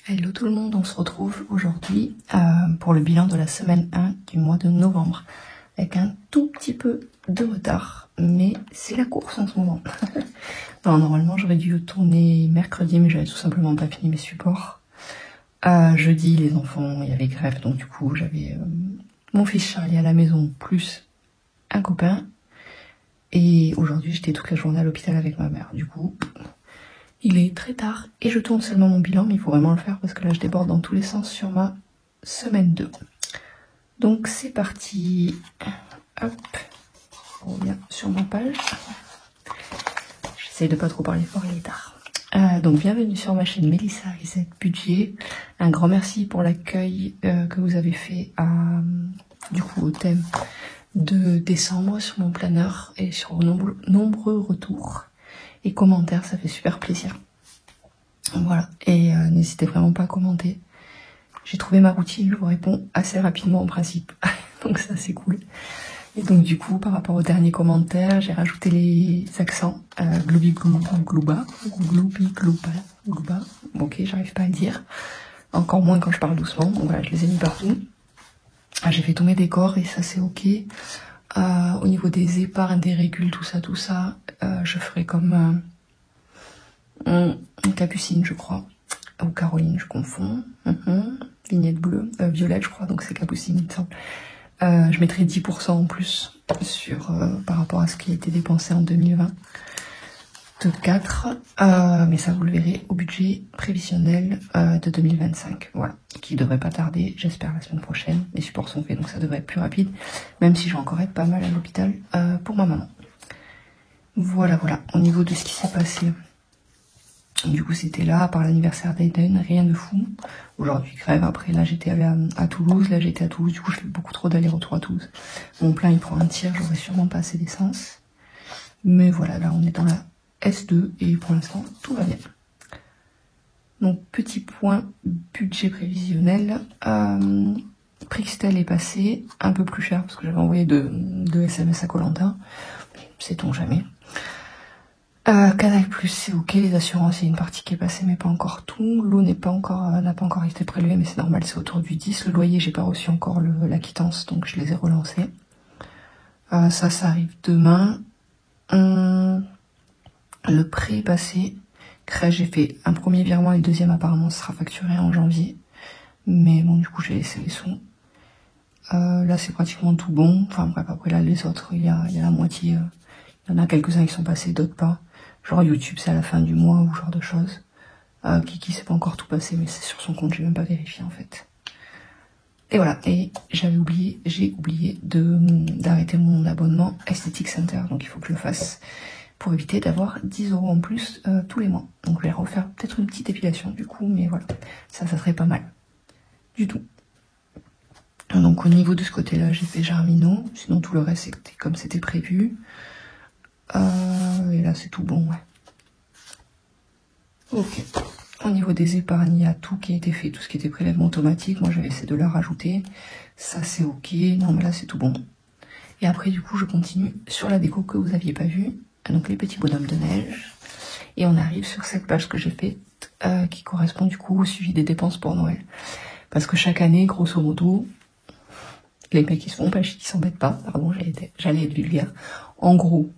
Hello tout le monde, on se retrouve aujourd'hui pour le bilan de la semaine 1 du mois de novembre. Avec un tout petit peu de retard, mais c'est la course en ce moment. Alors, normalement j'aurais dû tourner mercredi, mais j'avais tout simplement pas fini mes supports. Jeudi, les enfants, il y avait grève, donc du coup j'avais mon fils Charlie à la maison, plus un copain. Et aujourd'hui j'étais toute la journée à l'hôpital avec ma mère, du coup... Il est très tard et je tourne seulement mon bilan, mais il faut vraiment le faire parce que là je déborde dans tous les sens sur ma semaine 2. Donc c'est parti. Hop, on revient sur ma page. J'essaye de pas trop parler fort, il est tard. Donc bienvenue sur ma chaîne Mélissa Risette Budget. Un grand merci pour l'accueil que vous avez fait du coup au thème de décembre sur mon planeur et sur vos nombreux retours et commentaires, ça fait super plaisir. Voilà, et n'hésitez vraiment pas à commenter. J'ai trouvé ma routine, je vous réponds assez rapidement en principe, donc ça c'est cool. Et donc du coup, par rapport au dernier commentaire, j'ai rajouté les accents gloubi glouba, ok, j'arrive pas à le dire, encore moins quand je parle doucement, donc voilà, je les ai mis partout. J'ai fait tous mes décors et ça c'est ok. Au niveau des épargnes, des régules, tout ça, je ferai comme Capucine, je crois, ou Caroline, je confonds. Vignette bleue, violette, je crois, donc c'est Capucine, il me semble. Je mettrai 10% en plus sur par rapport à ce qui a été dépensé en 2020 de 4, mais ça vous le verrez au budget prévisionnel de 2025, voilà, qui devrait pas tarder, j'espère la semaine prochaine. Les supports sont faits, donc ça devrait être plus rapide, même si je vais encore être pas mal à l'hôpital pour ma maman. Voilà, au niveau de ce qui s'est passé. Du coup c'était là, à part l'anniversaire d'Aiden, rien de fou. Aujourd'hui grève, après là j'étais allée à Toulouse, du coup je fais beaucoup trop d'aller-retour à Toulouse. Mon plein il prend un tiers, j'aurais sûrement pas assez d'essence. Mais voilà, là on est dans la S2 et pour l'instant tout va bien. Donc petit point budget prévisionnel. Prixtel est passé, un peu plus cher parce que j'avais envoyé deux SMS à Koh-Lanta, sait-on jamais. Canal+, c'est ok, les assurances, il y a une partie qui est passée, mais pas encore tout. L'eau n'a pas encore été prélevée, mais c'est normal, c'est autour du 10. Le loyer, j'ai pas reçu encore la quittance, donc je les ai relancés. Ça arrive demain. Le prêt est passé. Crèche, j'ai fait un premier virement et le deuxième, apparemment, sera facturé en janvier. Mais bon, du coup, j'ai laissé les sous. Là, c'est pratiquement tout bon. Enfin bref, après là, les autres, il y a la moitié. Il y en a quelques-uns qui sont passés, d'autres pas. Genre YouTube, c'est à la fin du mois ou genre de choses. Kiki, c'est pas encore tout passé, mais c'est sur son compte, j'ai même pas vérifié en fait. Et voilà, et j'ai oublié d'arrêter mon abonnement Aesthetic Center, donc il faut que je le fasse pour éviter d'avoir 10 € en plus tous les mois. Donc je vais refaire peut-être une petite épilation du coup, mais voilà, ça serait pas mal. Du tout. Donc au niveau de ce côté-là, j'ai fait Jarmino, sinon tout le reste c'était comme c'était prévu. Et là c'est tout bon, ouais. Ok. Au niveau des épargnes, il y a tout qui a été fait, tout ce qui était prélèvement automatique. Moi j'avais essayé de la rajouter. Ça c'est ok. Non mais là c'est tout bon. Et après du coup je continue sur la déco que vous aviez pas vue. Donc les petits bonhommes de neige. Et on arrive sur cette page que j'ai faite qui correspond du coup au suivi des dépenses pour Noël. Parce que chaque année, grosso modo, les mecs ils se font pas chier, ils s'embêtent pas. Pardon, j'allais être vulgaire. En gros,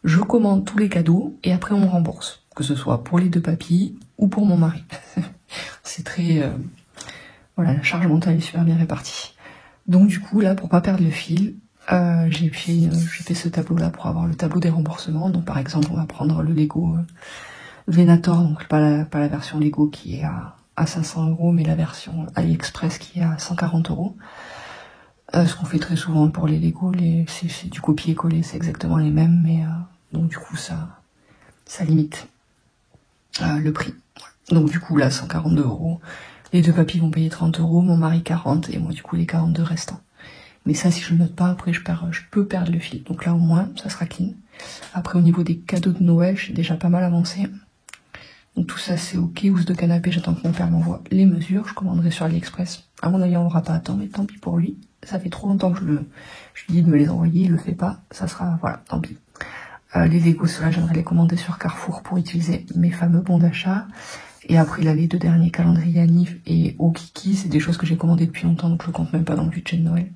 je commande tous les cadeaux et après on me rembourse. Que ce soit pour les deux papis ou pour mon mari. C'est très... voilà, la charge mentale est super bien répartie. Donc du coup, là, pour pas perdre le fil, j'ai fait ce tableau-là pour avoir le tableau des remboursements. Donc par exemple, on va prendre le Lego Venator, donc pas la version Lego qui est à 500 €, mais la version AliExpress qui est à 140 €. Ce qu'on fait très souvent pour les Lego, c'est du copier-coller, c'est exactement les mêmes, mais donc du coup ça limite le prix. Donc du coup là 142 €, les deux papis vont payer 30 €, mon mari 40 et moi du coup les 42 restants. Mais ça si je le note pas après je peux perdre le fil. Donc là au moins ça sera clean. Après au niveau des cadeaux de Noël, j'ai déjà pas mal avancé. Donc tout ça c'est ok, housse de canapé, j'attends que mon père m'envoie les mesures, je commanderai sur AliExpress. À mon avis on l'aura pas à temps, mais tant pis pour lui. Ça fait trop longtemps que je lui dis de me les envoyer, il le fait pas, ça sera, voilà, tant pis. Les Legos, ceux-là, j'aimerais les commander sur Carrefour pour utiliser mes fameux bons d'achat. Et après là, les 2 derniers calendriers Anif et Okiki, c'est des choses que j'ai commandées depuis longtemps, donc je compte même pas dans le budget de Noël.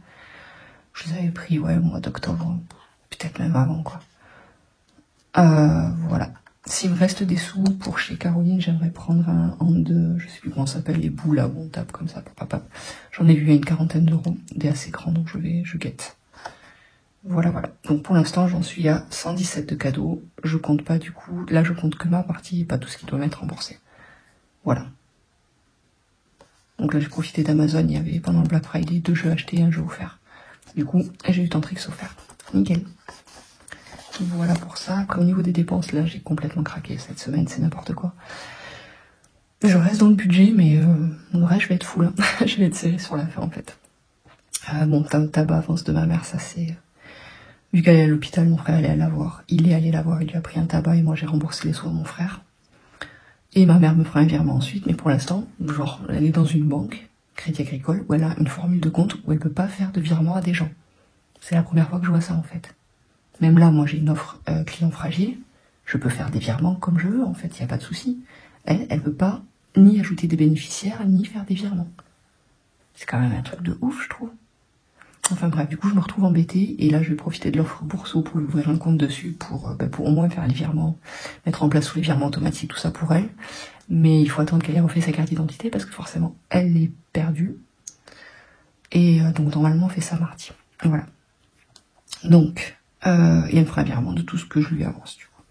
Je les avais pris, ouais, au mois d'octobre, peut-être même avant, quoi. Voilà. S'il me reste des sous pour chez Caroline, j'aimerais prendre un hand, je sais plus comment ça s'appelle, les boules là où on tape comme ça, papa. J'en ai vu à une 40aine d'euros, des assez grands, donc je guette. Voilà. Donc pour l'instant, j'en suis à 117 de cadeaux. Je compte pas du coup, là je compte que ma partie et pas tout ce qui doit m'être remboursé. Voilà. Donc là j'ai profité d'Amazon, il y avait pendant le Black Friday 2 jeux achetés, 1 jeu offert. Du coup, j'ai eu Tantrix offert. Nickel. Voilà pour ça. Après au niveau des dépenses, là j'ai complètement craqué cette semaine, c'est n'importe quoi. Je reste dans le budget, mais le reste je vais être full. Je vais être serrée sur la fin en fait. Bon, tabac avance de ma mère, ça c'est... Vu qu'elle est à l'hôpital, mon frère il est allé la voir. Il lui a pris un tabac et moi j'ai remboursé les sous à mon frère. Et ma mère me fera un virement ensuite, mais pour l'instant, genre, elle est dans une banque, Crédit Agricole, où elle a une formule de compte où elle peut pas faire de virement à des gens. C'est la première fois que je vois ça en fait. Même là, moi j'ai une offre client fragile, je peux faire des virements comme je veux, en fait, il n'y a pas de souci. Elle peut pas ni ajouter des bénéficiaires, ni faire des virements. C'est quand même un truc de ouf, je trouve. Enfin bref, du coup, je me retrouve embêtée, et là, je vais profiter de l'offre Bourseau pour lui ouvrir un compte dessus, pour au moins faire les virements, mettre en place tous les virements automatiques, tout ça pour elle. Mais il faut attendre qu'elle ait refait sa carte d'identité, parce que forcément, elle est perdue. Et donc, normalement, on fait ça mardi. Voilà. Donc, et elle me fera un virement de tout ce que je lui avance, du coup.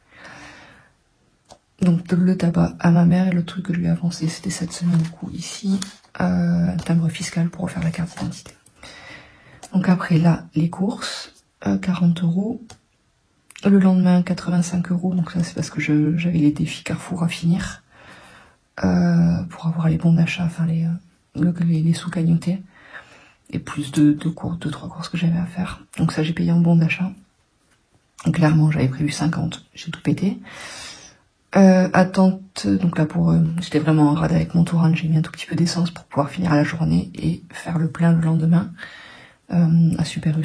Donc, le tabac à ma mère, et le truc que je lui ai avancé, c'était cette semaine, du coup, ici, un timbre fiscal pour refaire la carte d'identité. Donc après là, les courses, 40 €. Le lendemain, 85 €. Donc ça, c'est parce que j'avais les défis Carrefour à finir. Pour avoir les bons d'achat, enfin les sous cagnotés. Et plus de 3 courses que j'avais à faire. Donc ça, j'ai payé en bon d'achat. Donc clairement, j'avais prévu 50. J'ai tout pété. Attente, donc là j'étais vraiment en rade avec mon Touran. J'ai mis un tout petit peu d'essence pour pouvoir finir la journée et faire le plein le lendemain. À Super U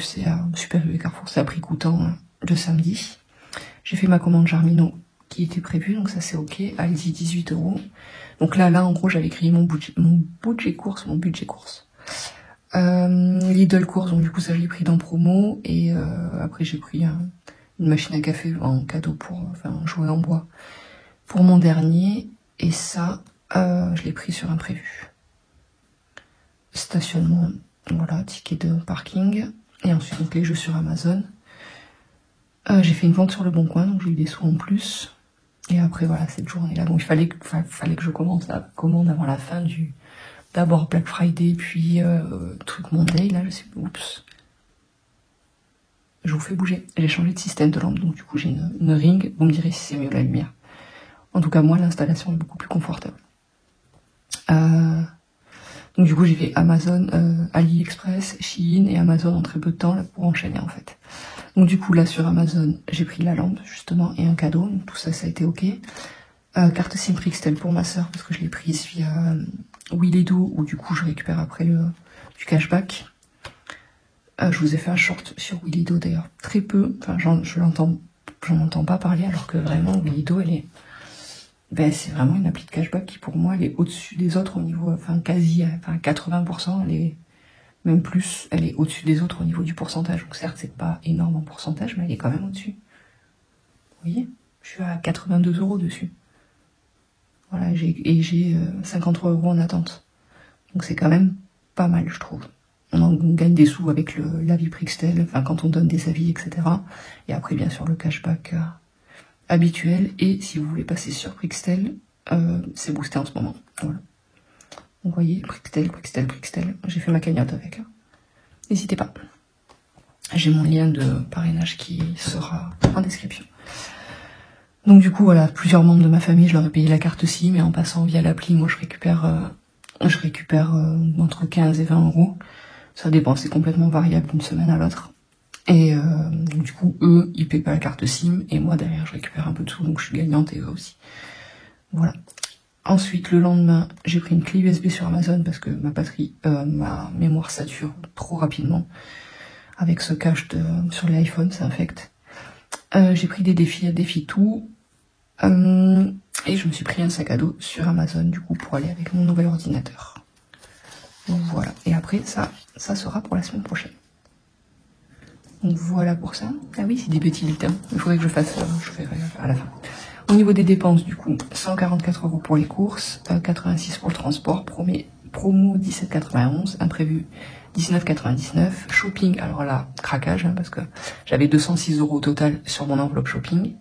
et Carrefour, ça a pris coûtant le samedi. J'ai fait ma commande Jarmino qui était prévue, donc ça c'est ok. Allez-y, 18 €. Donc là en gros, j'avais créé mon budget course. Lidl course, donc du coup ça je l'ai pris dans promo. Et après j'ai pris une machine à café en cadeau un jouet en bois pour mon dernier. Et ça, je l'ai pris sur imprévu. Stationnement. Voilà, ticket de parking. Et ensuite, donc, les jeux sur Amazon. J'ai fait une vente sur le Bon Coin, donc j'ai eu des sous en plus. Et après, voilà, cette journée-là. Donc, il fallait que je commence la commande avant la fin d'abord Black Friday, puis truc Monday. Là, je sais plus. Oups. Je vous fais bouger. J'ai changé de système de lampe, donc du coup, j'ai une ring. Vous me direz si c'est mieux la lumière. En tout cas, moi, l'installation est beaucoup plus confortable. Donc du coup j'ai fait Amazon, AliExpress, Shein et Amazon en très peu de temps là, pour enchaîner en fait. Donc du coup là sur Amazon j'ai pris la lampe justement et un cadeau, donc tout ça a été ok. Carte SIM Prixtel pour ma soeur parce que je l'ai prise via Willido où du coup je récupère après du cashback. Je vous ai fait un short sur Willido d'ailleurs, très peu, enfin j'en entends pas parler alors que vraiment Willido elle est... c'est vraiment une appli de cashback qui pour moi elle est au-dessus des autres au niveau, 80%, elle est même plus, elle est au-dessus des autres au niveau du pourcentage. Donc certes c'est pas énorme en pourcentage, mais elle est quand même au-dessus. Vous voyez, je suis à 82 € dessus. Voilà, j'ai 53 € en attente. Donc c'est quand même pas mal, je trouve. On gagne des sous avec l'avis Prixtel, quand on donne des avis, etc. Et après bien sûr le cashback habituel, et si vous voulez passer sur Prixtel, c'est boosté en ce moment. Voilà. Donc vous voyez, Prixtel, j'ai fait ma cagnotte avec. N'hésitez pas. J'ai mon lien de parrainage qui sera en description. Donc du coup, voilà, plusieurs membres de ma famille, je leur ai payé la carte SIM, mais en passant via l'appli, moi je récupère entre 15 et 20 €. Ça dépend, c'est complètement variable d'une semaine à l'autre. Et donc du coup, eux, ils payent pas la carte SIM, et moi derrière, je récupère un peu de sous, donc je suis gagnante, et eux aussi. Voilà. Ensuite, le lendemain, j'ai pris une clé USB sur Amazon, parce que ma mémoire sature trop rapidement. Avec ce cache sur les iPhones, ça infecte. J'ai pris des défis à défi tout. Et je me suis pris un sac à dos sur Amazon du coup pour aller avec mon nouvel ordinateur. Donc voilà, et après ça sera pour la semaine prochaine. Donc voilà pour ça. Ah oui, c'est des petits items. Il faudrait que je fasse, je verrai à la fin. Au niveau des dépenses, du coup, 144 € pour les courses, 86 pour le transport, promo 17,91, imprévu 19,99, shopping, alors là, craquage, hein, parce que j'avais 206 € au total sur mon enveloppe shopping.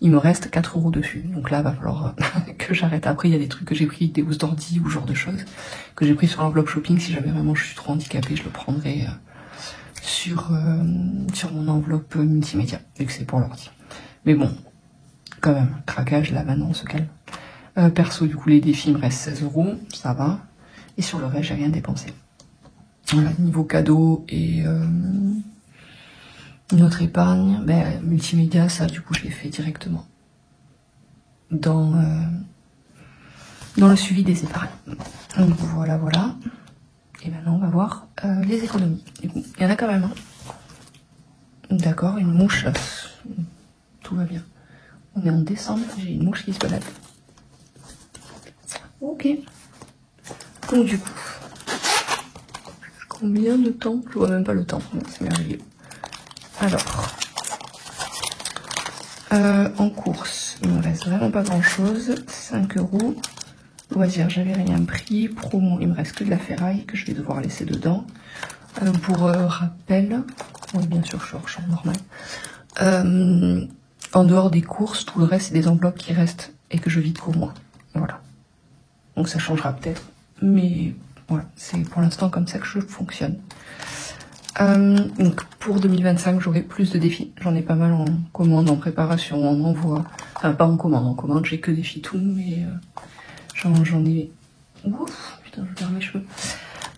Il me reste 4 € dessus. Donc là, va falloir que j'arrête. Après, il y a des trucs que j'ai pris, des housses d'ordi ou ce genre de choses, que j'ai pris sur l'enveloppe shopping. Si jamais vraiment je suis trop handicapée, je le prendrai sur mon enveloppe multimédia, vu que c'est pour l'ordi. Mais bon, quand même, craquage, là maintenant on se calme. Perso, du coup, les défis me restent 16 €, ça va. Et sur le reste, j'ai rien dépensé. Voilà, niveau cadeau et notre épargne, ben, multimédia, ça, du coup, je l'ai fait directement dans le suivi des épargnes. Donc voilà, voilà. Et maintenant, on va voir les économies. Du coup, il y en a quand même un. D'accord, une mouche, tout va bien. On est en décembre, j'ai une mouche qui se balade. Ok. Donc du coup, combien de temps? Je vois même pas le temps, c'est merveilleux. Alors, en course, il me reste vraiment pas grand chose. 5 €. Loisirs, j'avais rien pris. Promo, il me reste que de la ferraille que je vais devoir laisser dedans. Pour rappel, oui bien sûr je suis hors champ normal. En dehors des courses, tout le reste c'est des enveloppes qui restent et que je vide qu'au mois. Voilà. Donc ça changera peut-être, mais voilà, c'est pour l'instant comme ça que je fonctionne. Donc pour 2025, j'aurai plus de défis. J'en ai pas mal en commande, en préparation, en envoi. Enfin pas en commande, j'ai que des fitous, mais j'en ai... Ouf, putain, je perds mes cheveux.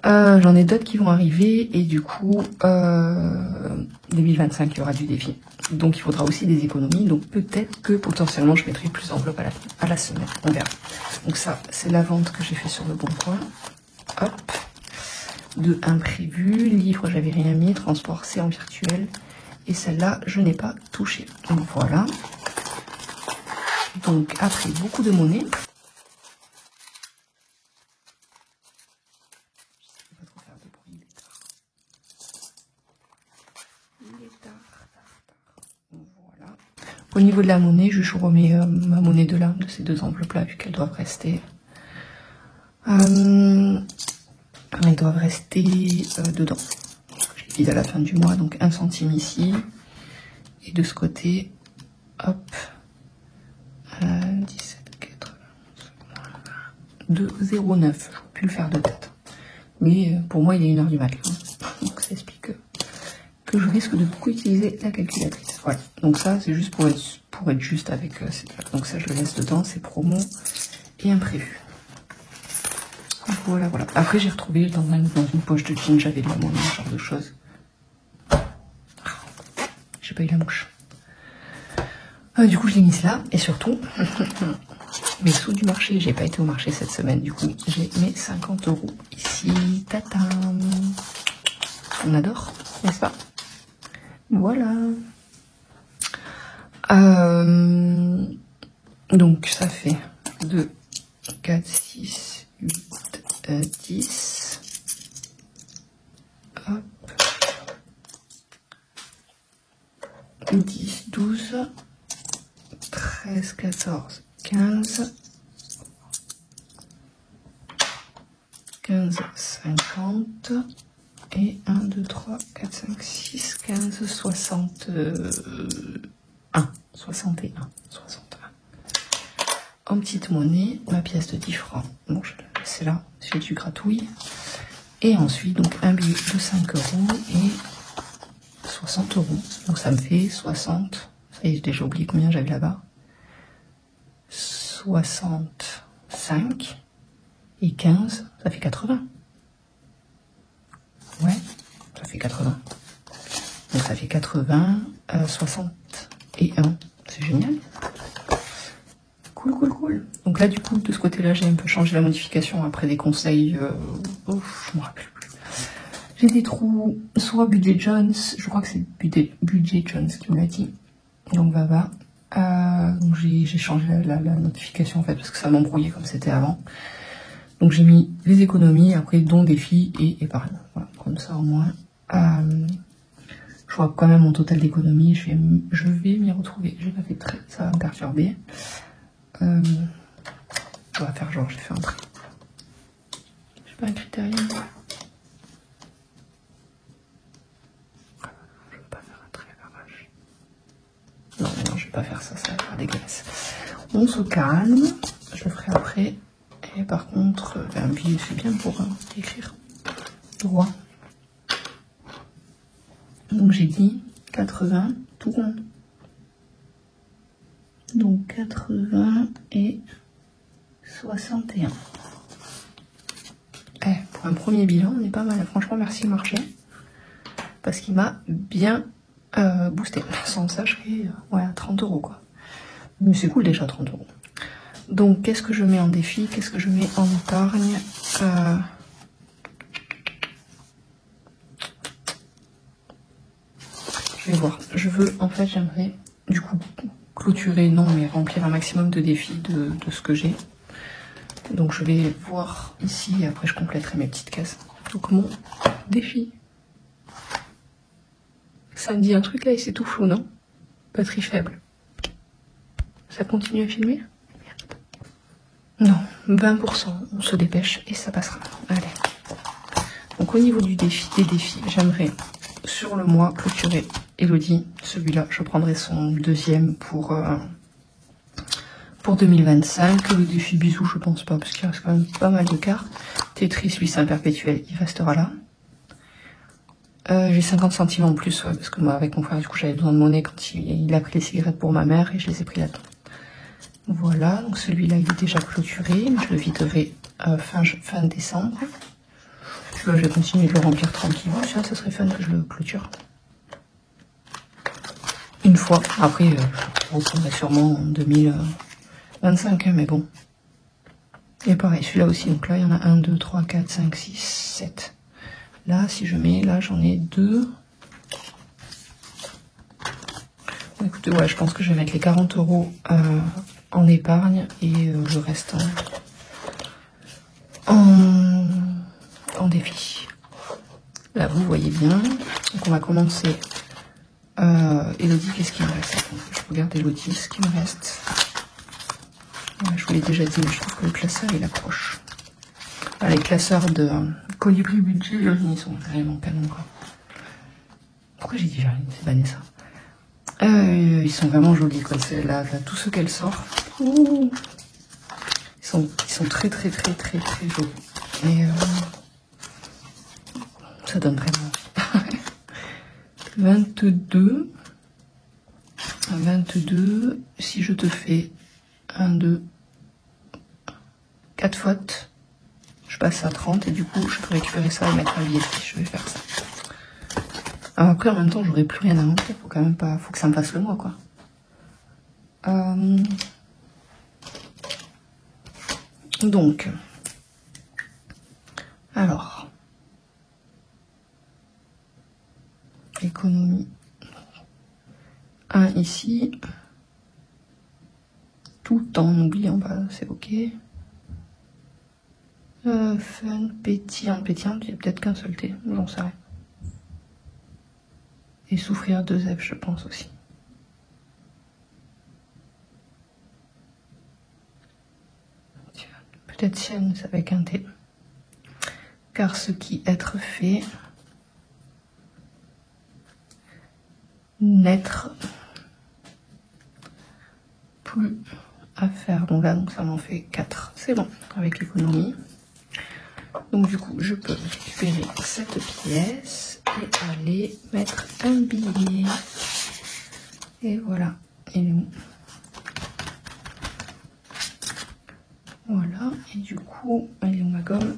J'en ai d'autres qui vont arriver et du coup 2025 il y aura du défi, donc il faudra aussi des économies, donc peut-être que potentiellement je mettrai plus d'enveloppes à la semaine, on verra. Donc ça c'est la vente que j'ai fait sur le Bon Coin. Hop, de imprévu, livre j'avais rien mis, transport c'est en virtuel et celle-là je n'ai pas touché. Donc voilà, donc après beaucoup de monnaie. Voilà. Au niveau de la monnaie, je remets ma monnaie de là, de ces deux enveloppes-là, vu qu'elles doivent rester. Elles doivent rester dedans. Je les vide à la fin du mois, donc 1 centime ici. Et de ce côté, hop, 17,91. 2,09. Je ne peux plus le faire de tête. Mais pour moi, il est 1 h du matin. Donc ça explique que je risque de beaucoup utiliser la calculatrice. Voilà. Donc ça, c'est juste pour être juste avec cette là. Donc ça, je le laisse dedans, c'est promo et imprévu. Voilà, voilà. Après, j'ai retrouvé dans une poche de jean, j'avais de la monnaie, ce genre de choses. J'ai pas eu la mouche. Du coup, je l'ai mise là. Et surtout, mes sous du marché. J'ai pas été au marché cette semaine. Du coup, j'ai mes 50 € ici. Tata. On adore, n'est-ce pas? Voilà. Donc, ça fait 2, 4, 6, 8, 10. Hop. 10, 12, 13, 14, 15, 15, 50, et 1, 2, 3, 4, 5, 6, 15, 61. 61. En petite monnaie, ma pièce de 10 francs. Bon, je la laisse là, j'ai du gratouille. Et ensuite, donc, un billet de 5 € et 60 €. Donc, ça me fait 60. Ça y est, j'ai déjà oublié combien j'avais là-bas. 65 et 15, ça fait 80. Ouais, ça fait 80. Donc ça fait 80, 61. C'est génial. Cool. Donc là, du coup, de ce côté-là, j'ai un peu changé la modification après des conseils. Je me rappelle plus. J'ai des trous, soit Budget Jones, je crois que c'est Budget Jones qui me l'a dit. Donc va. Donc j'ai changé la notification en fait parce que ça m'embrouillait comme c'était avant. Donc j'ai mis les économies, après dons, défis et épargne. Voilà, comme ça au moins. Je vois quand même mon total d'économies, je vais m'y retrouver. J'ai pas fait de trait, ça va me perturber. On va faire genre j'ai fait un trait. J'ai pas un critérium. Je veux pas faire un trait, la vache. Non, je vais pas faire ça, ça va faire dégueulasse. On se calme, je le ferai après. Et par contre, un billet c'est bien pour écrire droit. Donc j'ai dit 80 tout rond. Donc 80 et 61. Pour un premier bilan, on est pas mal. Franchement, merci le marché. Parce qu'il m'a bien boosté. Sans ça, je serais à 30 € quoi. Mais c'est cool déjà 30 €. Donc qu'est-ce que je mets en défi? Qu'est-ce que je mets en épargne? Je vais voir. J'aimerais du coup clôturer, non, mais remplir un maximum de défis de ce que j'ai. Donc je vais voir ici et après je compléterai mes petites cases. Donc mon défi. Ça me dit un truc là et c'est tout flou, non? Batterie faible. Ça continue à filmer? Non, 20%. On se dépêche et ça passera. Allez. Donc au niveau du défi, des défis, j'aimerais sur le mois clôturer Elodie. Celui-là, je prendrai son deuxième pour 2025. Le défi bisous, je pense pas, parce qu'il reste quand même pas mal de cartes. Tetris, lui, c'est un perpétuel, il restera là. J'ai 50 centimes en plus, ouais, parce que moi, avec mon frère, du coup, j'avais besoin de monnaie quand il a pris les cigarettes pour ma mère et je les ai pris là-dedans. Voilà, donc celui-là, il est déjà clôturé, mais je le viderai fin décembre. Je vais continuer de le remplir tranquillement. Tiens, ça serait fun que je le clôture. Une fois. Après, je reprendrai sûrement en 2025, mais bon. Et pareil, celui-là aussi. Donc là, il y en a 1, 2, 3, 4, 5, 6, 7. Là, si je mets, là, j'en ai 2. Écoutez, ouais, je pense que je vais mettre les 40 € en épargne et le reste en défi. Là, vous voyez bien. Donc, on va commencer. Elodie, qu'est-ce qu'il me reste? Je regarde Elodie, ce qu'il me reste. Ouais, je vous l'ai déjà dit, mais je trouve que le classeur, il approche. Ah, les classeurs de Colibri Budget, ils sont vraiment canons, quoi. Pourquoi j'ai dit Jarline? C'est Vanessa. Ils sont vraiment jolis, quoi. Là, tous ceux qu'elle sort. Ouh, ils sont très très très très très jolis. Et ça donne vraiment envie. 22. 22. Si je te fais 1, 2, 4 fautes, je passe à 30 et du coup je peux récupérer ça et mettre un billet. Je vais faire ça. Alors après en même temps j'aurai plus rien à monter. Faut quand même pas. Faut que ça me fasse le mois quoi. Donc. Alors. Économie. 1 ici. Tout en oubliant pas, c'est ok. Fun, pétillant, il y a peut-être qu'un seul T, j'en sais rien. Et souffrir 2 F, je pense aussi. Peut-être sienne, c'est avec un T. Car ce qui être fait, n'être plus à faire. Donc là, donc ça m'en fait 4. C'est bon, avec l'économie. Donc du coup, je peux récupérer cette pièce et aller mettre un billet. Et voilà. Il est où? Voilà. Et du coup, elle est où ma gomme?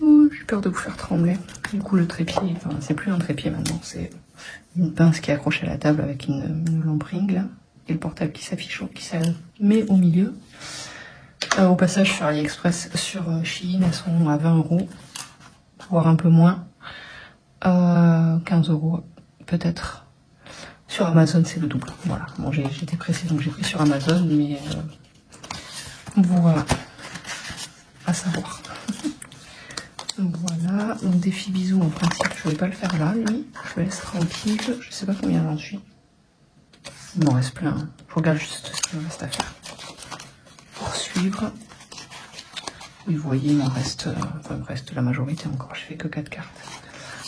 Oh, j'ai peur de vous faire trembler. Du coup, le trépied, enfin, c'est plus un trépied maintenant, c'est une pince qui est accrochée à la table avec une lampe ring là, et le portable qui s'affiche, qui se met au milieu. Au passage, sur AliExpress, sur Shein, elles sont à 20 €, voire un peu moins. 15 €, peut-être. Sur Amazon, c'est le double. Voilà. Bon, j'étais pressée, donc j'ai pris sur Amazon, mais voilà. À savoir. Voilà. Donc, défi bisous, en principe, je vais pas le faire là, lui. Je le laisse tranquille. Je sais pas combien j'en suis. Il m'en reste plein. Je regarde juste ce qu'il me reste à faire. Poursuivre. Oui, vous voyez, il me reste la majorité encore. Je fais que 4 cartes.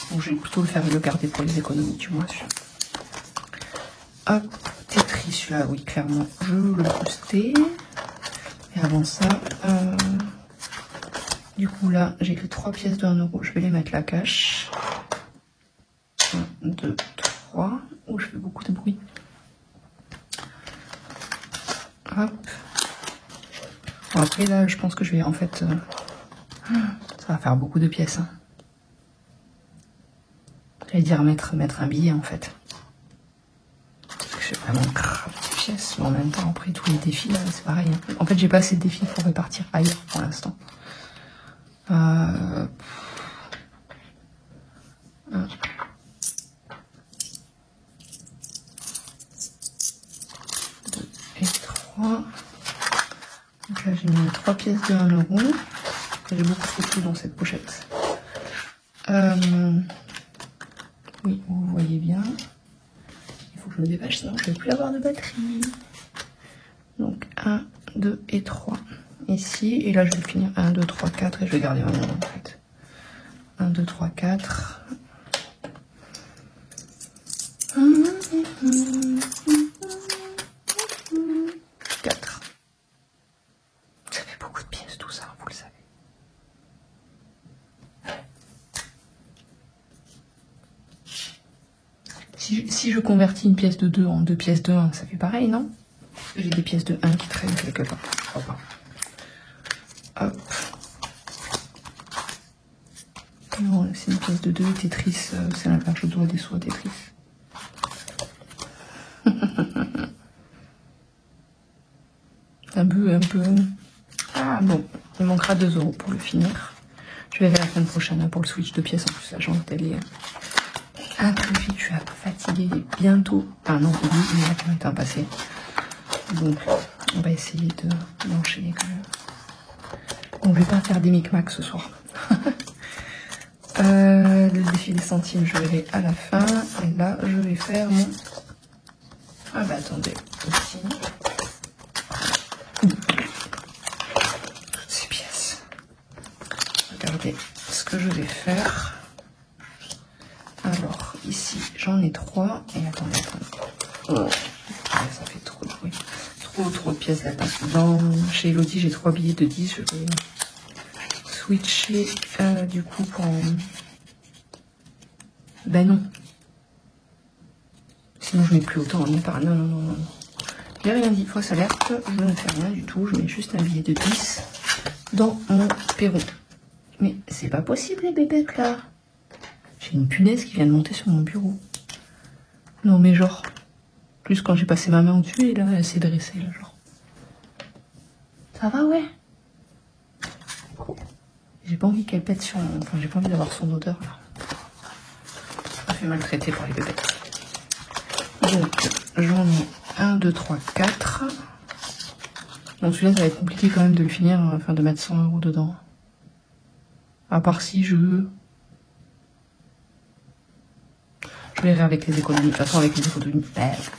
Donc, je vais plutôt le garder pour les économies du mois. Hop, Tetris, celui-là, oui, clairement, je veux le booster. Et avant ça, du coup, là, j'ai écrit 3 pièces de 1 euro. Je vais les mettre la cache. 1, 2, 3. Oh, je fais beaucoup de bruit. Hop. Bon, après, là, je pense que je vais, en fait... ça va faire beaucoup de pièces. Hein. J'allais dire mettre un billet, en fait. J'ai vraiment grave de pièces, mais en même temps, après tous les défis, là, c'est pareil. Hein. En fait, j'ai pas assez de défis pour repartir ailleurs pour l'instant. 1, 2 et 3. Donc là, j'ai mis 3 pièces de 1 euro. J'ai beaucoup de tout dans cette pochette. Oui, vous voyez bien. Il faut que je me dépêche, sinon je ne vais plus avoir de batterie. Donc 1, 2 et 3 ici. Et là, je vais finir 1, 2, 3, 4 et je vais garder un numéro en fait. 1, 2, 3, 4. Ça fait beaucoup de pièces tout ça, vous le savez. Si je convertis une pièce de 2 en 2 pièces de 1, ça fait pareil, non? J'ai des pièces de 1 qui traînent quelque part. Je crois pas. Hop. Non, c'est une pièce de 2. Tetris, c'est l'inverse. Je dois des sous à Tetris. un peu. Ah bon, il manquera 2 euros pour le finir. Je vais vers la semaine prochaine pour le switch de pièces. En plus, la jambe est un peu vite. Je suis un peu fatiguée. Bientôt. Ah non, il a quand même temps passé. Donc, on va essayer d'enchaîner quand même. On ne va pas faire des micmacs ce soir. Le défi des centimes, je vais à la fin. Et là, je vais faire mon... Ah bah attendez, aussi. Toutes ces pièces. Regardez ce que je vais faire. Alors, ici, j'en ai 3. Et attendez. Oh, ça fait trop de bruit. Trop de pièces là-bas. Chez Elodie, j'ai 3 billets de 10. Je vais switcher du coup pour... Ben non. Sinon, je mets plus autant en épargne. Non. J'ai rien dit. Fausse alerte. Je ne fais rien du tout. Je mets juste un billet de 10 dans mon perron. Mais c'est pas possible, les bébêtes, là. J'ai une punaise qui vient de monter sur mon bureau. Non, mais genre... Plus quand j'ai passé ma main au-dessus, et là, elle s'est dressée, là, genre. Ça va, ouais. J'ai pas envie qu'elle pète sur... Enfin, j'ai pas envie d'avoir son odeur, là. Ça fait maltraiter pour les bébêtes. Donc, j'en ai 1, 2, 3, 4. Bon, celui-là, ça va être compliqué quand même de le finir, enfin, de mettre 100 euros dedans. À part si je veux... Je verrai avec les économies. De toute façon, avec les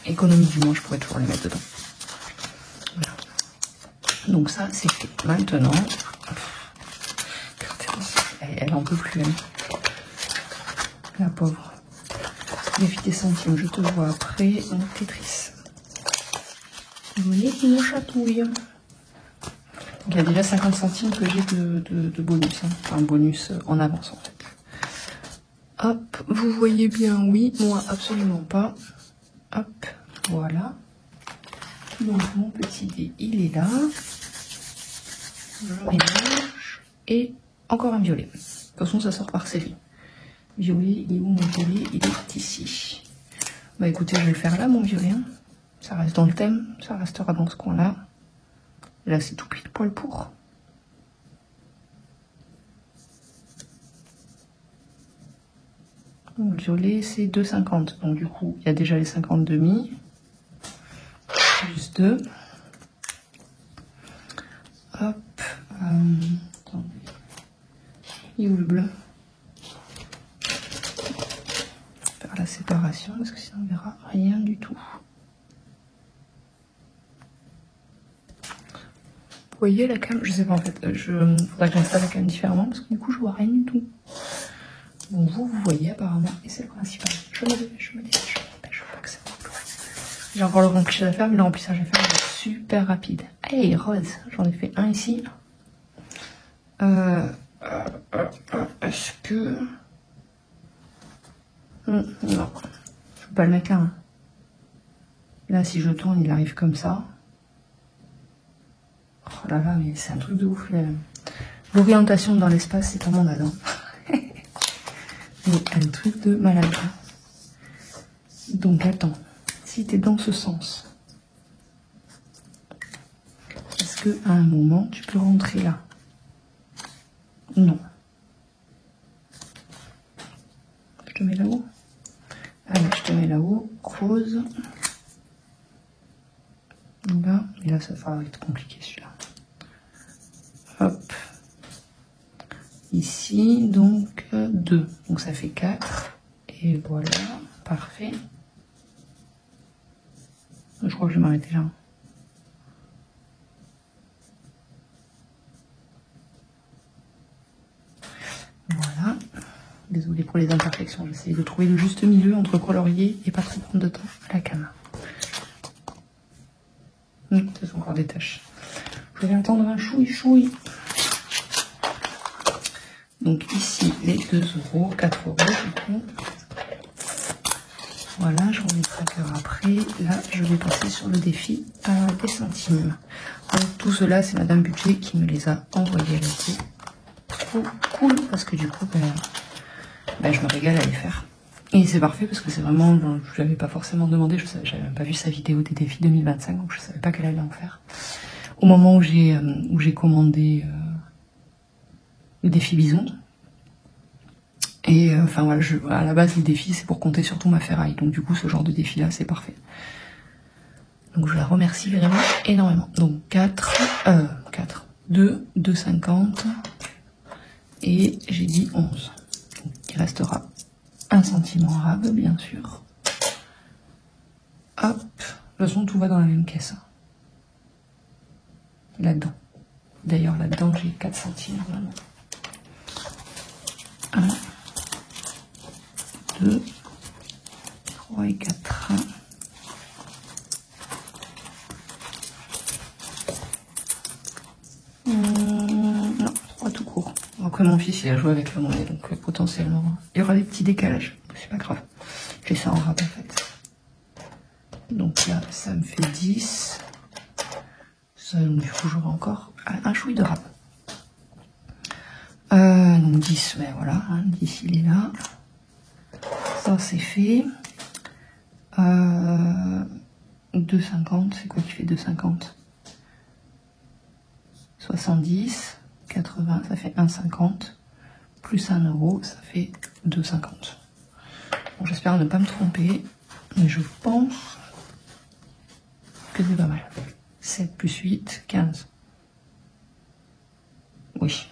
économies du mois, je pourrais toujours les mettre dedans. Voilà. Donc ça, c'est fait. Maintenant, elle en peut plus, elle. La pauvre. Défi des centimes, je te vois après. Mon Tetris. Venez qui me chatouille. Donc il y a déjà 50 centimes que j'ai de bonus. Hein. Enfin, bonus en avance, en fait. Hop, vous voyez bien, oui, moi absolument pas. Hop, voilà. Donc mon petit dé, il est là. Je mélange. Et encore un violet. De toute façon, ça sort par série. Violet, il est où mon violet? Il est ici. Bah écoutez, je vais le faire là, mon violet. Hein. Ça reste dans le thème, ça restera dans ce coin-là. Là, c'est tout pile poil pour. Donc, violet, c'est 2,50. Donc, du coup, il y a déjà les 50 demi. Plus 2. Hop. Attendez. Il est où le bleu? Faire la séparation, parce que sinon on verra rien du tout. Vous voyez la cam? Je sais pas en fait. Faudra que j'installe la cam différemment, parce que du coup, je vois rien du tout. Donc vous voyez apparemment, et c'est le principal. Je me dépêche, je veux pas que ça coupe. J'ai encore le remplissage à faire, mais le remplissage à faire est super rapide. Hey, rose, j'en ai fait un ici. Est-ce que... non, je peux pas le mettre là. Hein. Là, si je tourne, il arrive comme ça. Oh là là, mais c'est un truc de ouf. L'orientation dans l'espace, c'est pas mon âge. Mais un truc de malade. Donc attends, si t'es dans ce sens, est-ce que à un moment tu peux rentrer là? Non. Je te mets là-haut. Allez, je te mets là-haut, rose. Là, et là ça va être compliqué celui-là. Hop. Ici, donc 2. Donc ça fait 4. Et voilà, parfait. Je crois que je vais m'arrêter là. Voilà. Désolée pour les imperfections, j'essaie de trouver le juste milieu entre colorier et pas trop prendre de temps à la cam. Ce sont encore des taches. Je vais attendre un chouille. Donc ici, les 2 €, 4 € du coup. Voilà, je remets le tracker après. Là, je vais passer sur le défi des centimes. Donc tout cela, c'est Madame Budget qui me les a envoyés. Elle était trop cool parce que du coup, je me régale à les faire. Et c'est parfait parce que c'est vraiment, je l'avais pas forcément demandé, j'avais même pas vu sa vidéo des défis 2025, donc je savais pas qu'elle allait en faire. Au moment où j'ai commandé le défi bison. Et enfin voilà, à la base les défis c'est pour compter surtout ma ferraille, donc du coup ce genre de défi là c'est parfait. Donc je la remercie vraiment énormément. Donc 2, 2,50 et j'ai dit 11. Donc il restera 1 centime en rab bien sûr. Hop, de toute façon tout va dans la même caisse. Là-dedans. D'ailleurs là-dedans j'ai 4 centimes vraiment. 1, 2, 3 et 4. Non, 3 tout court. Après mon fils il a joué avec la monnaie, donc potentiellement il y aura des petits décalages. C'est pas grave. J'ai ça en rab en fait. Donc là ça me fait 10. Ça, du coup j'aurai encore un chouille de rab. Donc 10, ben voilà, 10 il est là. Ça c'est fait. 2,50, c'est quoi qui fait 2,50? 70, 80, ça fait 1,50. Plus 1 €, ça fait 2,50. Bon, j'espère ne pas me tromper, mais je pense que c'est pas mal. 7 plus 8, 15. Oui.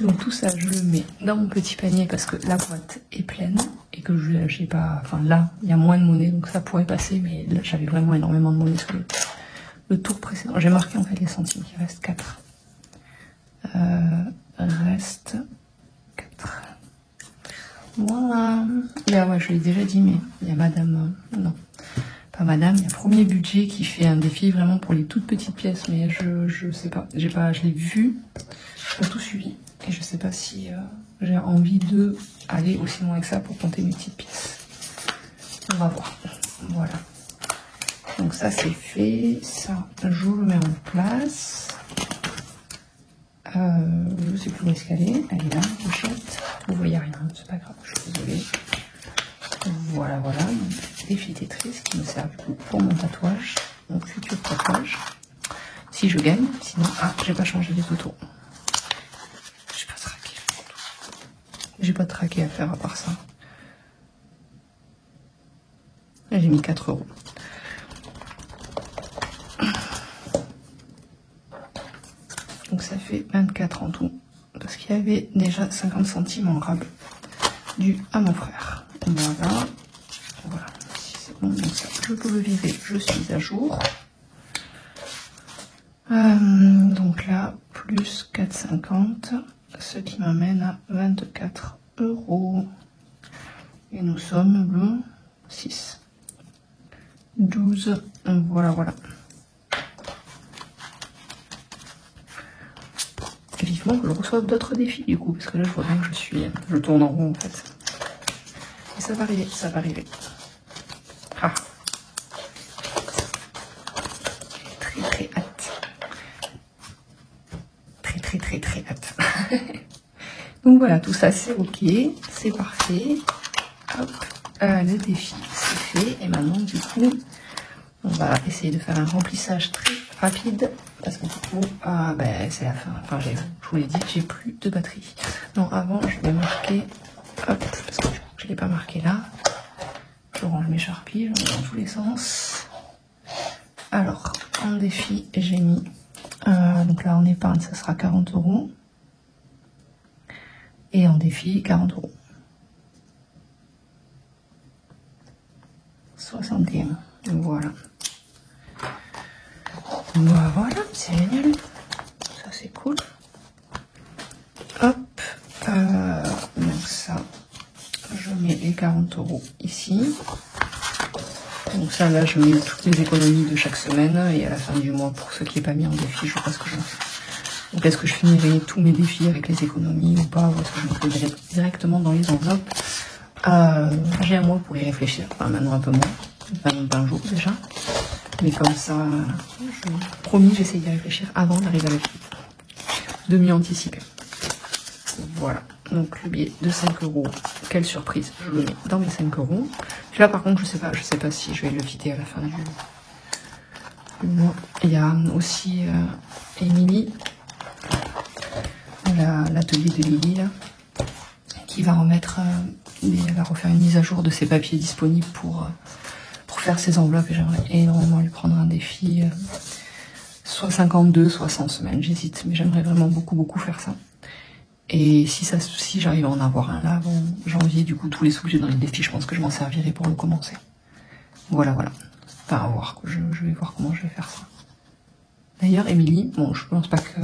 Donc tout ça, je le mets dans mon petit panier parce que la boîte est pleine et que j'ai pas... Enfin là, il y a moins de monnaie, donc ça pourrait passer, mais là, j'avais vraiment énormément de monnaie sur le tour précédent. J'ai marqué en fait les centimes, il reste 4. Reste 4. Voilà. Ouais, je l'ai déjà dit, mais il y a Madame... non, pas Madame, il y a Premier Budget qui fait un défi vraiment pour les toutes petites pièces, mais je sais pas, je l'ai vu, j'ai pas tout suivi. Et je sais pas si j'ai envie de aller aussi loin que ça pour compter mes petites pièces. On va voir. Voilà. Donc ça c'est fait. Ça, je le mets en place. Je sais plus où est-ce qu'elle est. Elle est là, pochette. Vous voyez rien, c'est pas grave, je suis désolée. Voilà. Donc, défi Tetris qui me sert du coup pour mon tatouage, mon futur tatouage. Si je gagne, sinon, j'ai pas changé les autos. J'ai pas de traqué à faire à part ça. J'ai mis 4 €. Donc ça fait 24 en tout. Parce qu'il y avait déjà 50 centimes en rab dû à mon frère. Voilà. Voilà. Si c'est bon, donc ça, je peux le virer. Je suis à jour. Donc là, plus 4,50. Ce qui m'amène à 24 €. Et nous sommes le 6. 12. Voilà, voilà. Vivement que je reçoive d'autres défis du coup, parce que là je vois bien que je tourne en rond en fait. Et ça va arriver, ça va arriver. Ah. Très très hâte. Très hâte. Donc voilà, tout ça c'est ok, c'est parfait. Hop, le défi c'est fait. Et maintenant du coup, on va essayer de faire un remplissage très rapide. Parce que du coup, c'est la fin. Enfin, je vous l'ai dit, j'ai plus de batterie. Non, avant, je vais marquer. Hop, parce que je ne l'ai pas marqué là. Je range mes charpies, je range dans tous les sens. Alors, en défi, j'ai mis. Donc là, en épargne, ça sera 40 €. Et en défi, 40 €. 61. Voilà. Voilà, c'est génial. Ça, c'est cool. Hop. Donc ça, je mets les 40 € ici. Donc ça, là, je mets toutes les économies de chaque semaine. Et à la fin du mois, pour ceux qui n'ont pas mis en défi, je vois pas ce que j'en fais. Donc est-ce que je finirai tous mes défis avec les économies ou pas, ou est-ce que je me fais directement dans les enveloppes? J'ai un mois pour y réfléchir. Enfin, maintenant un peu moins. 20 jours déjà. Mais comme ça, promis, j'essaie d'y réfléchir avant d'arriver à la vie. De mieux anticiper. Voilà. Donc le billet de 5 €. Quelle surprise. Je le mets dans mes 5 €. Puis là par contre, je sais pas si je vais le vider à la fin du mois. Il y a aussi Émilie, l'atelier de Lily là, qui va remettre, elle va refaire une mise à jour de ses papiers disponibles pour faire ses enveloppes, et j'aimerais énormément lui prendre un défi, soit 52, soit 100 semaines, j'hésite, mais j'aimerais vraiment beaucoup faire ça. Et si j'arrive à en avoir un là avant janvier, du coup tous les sous que j'ai dans les défis, je pense que je m'en servirai pour le commencer. Voilà. Enfin, à voir, je vais voir comment je vais faire ça. D'ailleurs, Émilie, bon, je pense pas que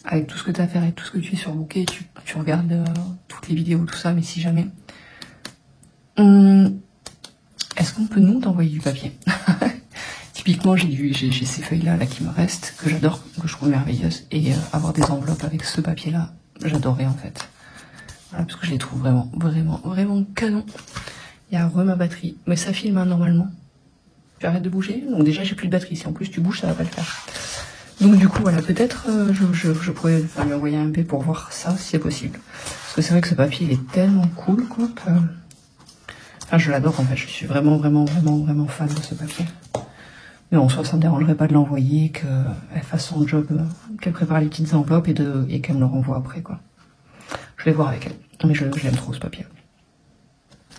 avec tout ce que tu as à faire et tout ce que tu es sur Booké, tu regardes toutes les vidéos, tout ça, mais si jamais, est-ce qu'on peut nous t'envoyer du papier? Typiquement, j'ai ces feuilles-là là, qui me restent, que j'adore, que je trouve merveilleuses, et avoir des enveloppes avec ce papier-là, j'adorerais en fait. Voilà, parce que je les trouve vraiment canon. Il y a ma batterie, mais ça filme hein, normalement. Tu arrêtes de bouger, donc déjà j'ai plus de batterie. Si en plus tu bouges, ça va pas le faire. Donc du coup, voilà, peut-être je pourrais lui envoyer un MP pour voir ça, si c'est possible. Parce que c'est vrai que ce papier, il est tellement cool, quoi, que... Enfin, je l'adore en fait, je suis vraiment fan de ce papier. Mais en soi, ça me dérangerait pas de l'envoyer, qu'elle fasse son job, qu'elle prépare les petites enveloppes et qu'elle me le renvoie après, quoi. Je vais voir avec elle. Mais je l'aime trop, ce papier.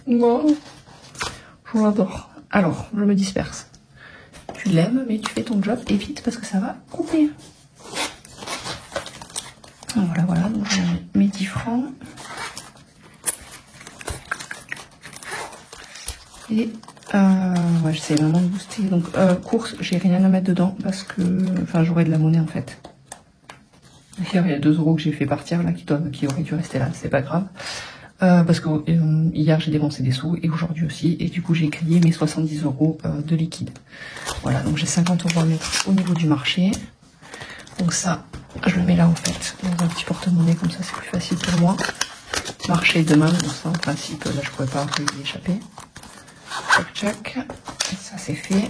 Bon, je l'adore. Alors, je me disperse. Tu l'aimes, mais tu fais ton job et vite parce que ça va couper. Voilà, donc j'ai mes 10 francs. Et ouais, j'essaie vraiment de booster. Donc course, j'ai rien à mettre dedans parce que enfin j'aurais de la monnaie en fait. Hier il y a 2 € que j'ai fait partir là qui auraient dû rester là, c'est pas grave. Parce que hier j'ai dépensé des sous et aujourd'hui aussi, et du coup j'ai grillé mes 70 € de liquide. Voilà, donc j'ai 50 € à mettre au niveau du marché. Donc ça, je le mets là en fait, dans un petit porte-monnaie, comme ça c'est plus facile pour moi. Marché demain, donc ça en principe, là je pourrais pas y échapper. Tchac, ça c'est fait.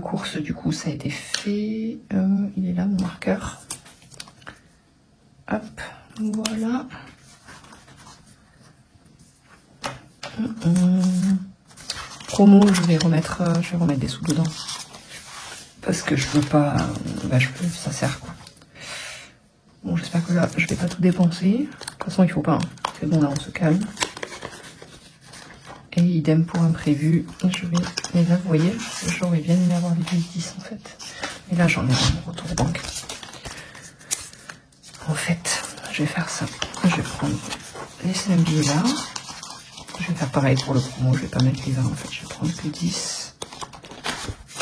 Course du coup ça a été fait. Il est là mon marqueur. Hop, voilà. Promo, je vais remettre des sous dedans. Parce que je peux pas... ça sert quoi. Bon, j'espère que là, je vais pas tout dépenser. toute façon, il faut pas. Hein. C'est bon, là, on se calme. Et idem pour imprévu. Je vais... Mais là, vous voyez, j'aurais bien aimé avoir des 10 en fait. Et là, j'en ai un retour banque. En fait, je vais faire ça. Je vais prendre les 5 billets là. Je vais faire pareil pour le promo. Je vais pas mettre les 20 en fait. Je vais prendre que 10.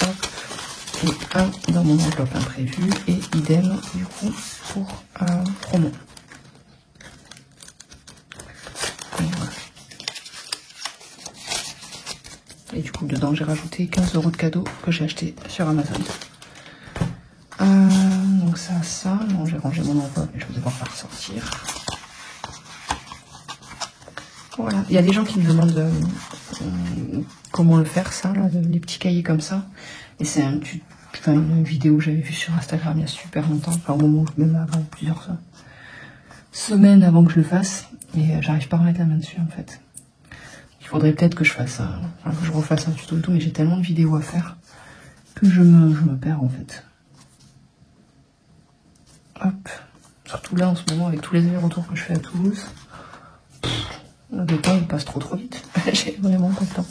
Hop. Et un dans mon enveloppe imprévu. Et idem, du coup, pour promo. Et voilà. Et du coup, dedans, j'ai rajouté 15 € de cadeaux que j'ai acheté sur Amazon. Donc ça. Bon, j'ai rangé mon enveloppe et je vais devoir la ressortir. Voilà. Il y a des gens qui me demandent comment le faire, ça, là, les petits cahiers comme ça. Et c'est une vidéo que j'avais vue sur Instagram il y a super longtemps. Enfin, au moment où, même avant, plusieurs semaines avant que je le fasse. Et j'arrive pas à remettre la main dessus, en fait. Il faudrait peut-être que je fasse que je refasse un tuto et tout, mais j'ai tellement de vidéos à faire que je me perds en fait. Hop. Surtout là en ce moment avec tous les allers-retours que je fais à Toulouse. Le temps il passe trop vite. J'ai vraiment pas le temps.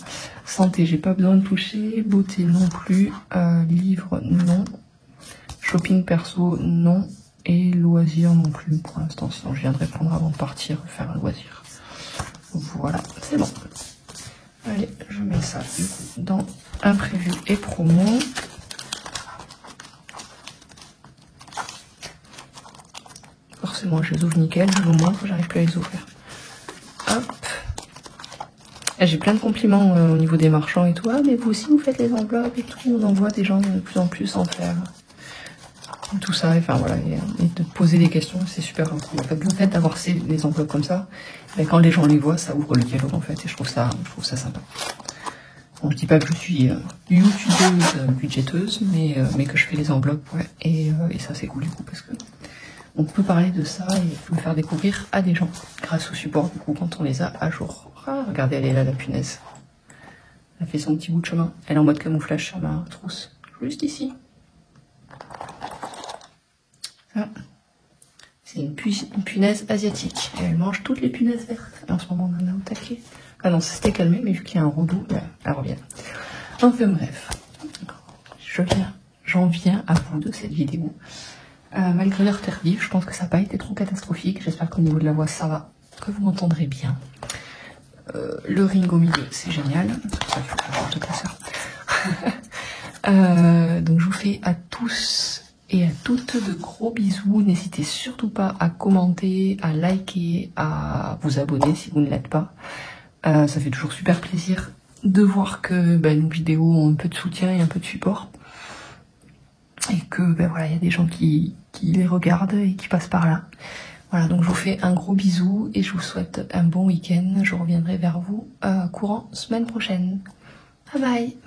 Santé, j'ai pas besoin de toucher. Beauté non plus. Livre non. Shopping perso non. Et loisirs non plus pour l'instant. Sinon je viendrai prendre avant de partir faire un loisir. Voilà, c'est bon. Allez, je mets ça du coup dans imprévu et promo. Forcément, je les ouvre nickel, je vous montre, j'arrive plus à les ouvrir. Hop. J'ai plein de compliments au niveau des marchands et tout. Ah, mais vous aussi, vous faites les enveloppes et tout. On en voit des gens de plus en plus en faire. Tout ça, enfin voilà, et de poser des questions, c'est super gentil. En fait, le fait d'avoir les enveloppes comme ça, ben, quand les gens les voient, ça ouvre le dialogue en fait, et je trouve ça sympa. Bon, je dis pas que je suis youtubeuse budgéteuse, mais que je fais les enveloppes, ouais, et ça c'est cool du coup, parce que on peut parler de ça et le faire découvrir à des gens, grâce au support du coup, quand on les a à jour. Ah, regardez, elle est là, la punaise. Elle a fait son petit bout de chemin. Elle est en mode camouflage sur ma trousse, juste ici. Ah. C'est une punaise asiatique. Et elle mange toutes les punaises vertes. Et en ce moment, on en a au taquet. Ah non, ça s'était calmé, mais vu qu'il y a un rodou, elle revient. Enfin bref. J'en viens à bout de cette vidéo. Malgré l'heure tardive, je pense que ça n'a pas été trop catastrophique. J'espère qu'au niveau de la voix, ça va. Que vous m'entendrez bien. Le ring au milieu, c'est génial. C'est pour ça qu'il faut que je porte le classeur. Donc je vous fais à tous et à toutes de gros bisous. N'hésitez surtout pas à commenter, à liker, à vous abonner si vous ne l'êtes pas. Ça fait toujours super plaisir de voir que nos vidéos ont un peu de soutien et un peu de support. Et que voilà, il y a des gens qui les regardent et qui passent par là. Voilà, donc je vous fais un gros bisou et je vous souhaite un bon week-end. Je reviendrai vers vous courant semaine prochaine. Bye bye!